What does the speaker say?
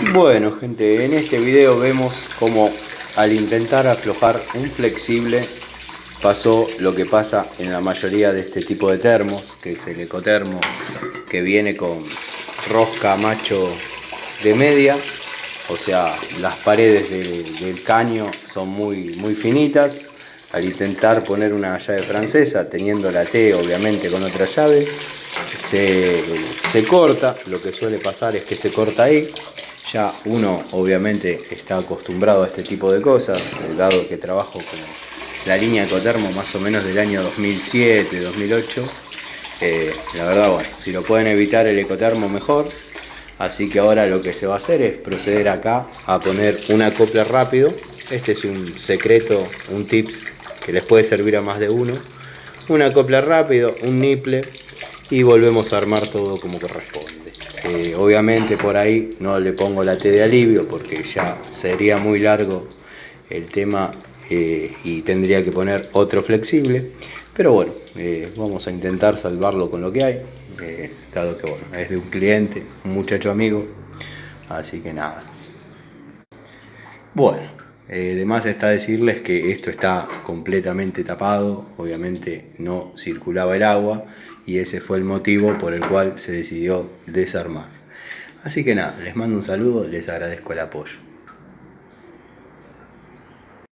Bueno, gente, en este video vemos cómo al intentar aflojar un flexible pasó lo que pasa en la mayoría de este tipo de termos, que es el Ecotermo, que viene con rosca macho de media, o sea, las paredes del caño son muy finitas. Al intentar poner una llave francesa, teniendo la T obviamente con otra llave, se corta. Lo que suele pasar es que se corta ahí. Ya uno obviamente está acostumbrado a este tipo de cosas, dado que trabajo con la línea Ecotermo más o menos del año 2007, 2008. La verdad, bueno, si lo pueden evitar el Ecotermo mejor. Así que ahora lo que se va a hacer es proceder acá a poner un acople rápido. Este es un secreto, un tips que les puede servir a más de uno. Un acople rápido, un nipple, y volvemos a armar todo como corresponde. Obviamente por ahí no le pongo la T de alivio porque ya sería muy largo el tema y tendría que poner otro flexible. Pero bueno, vamos a intentar salvarlo con lo que hay, dado que bueno, es de un cliente, un muchacho amigo, así que nada. Bueno, de más está decirles que esto está completamente tapado, obviamente no circulaba el agua y ese fue el motivo por el cual se decidió desarmar. Así que nada, les mando un saludo, les agradezco el apoyo.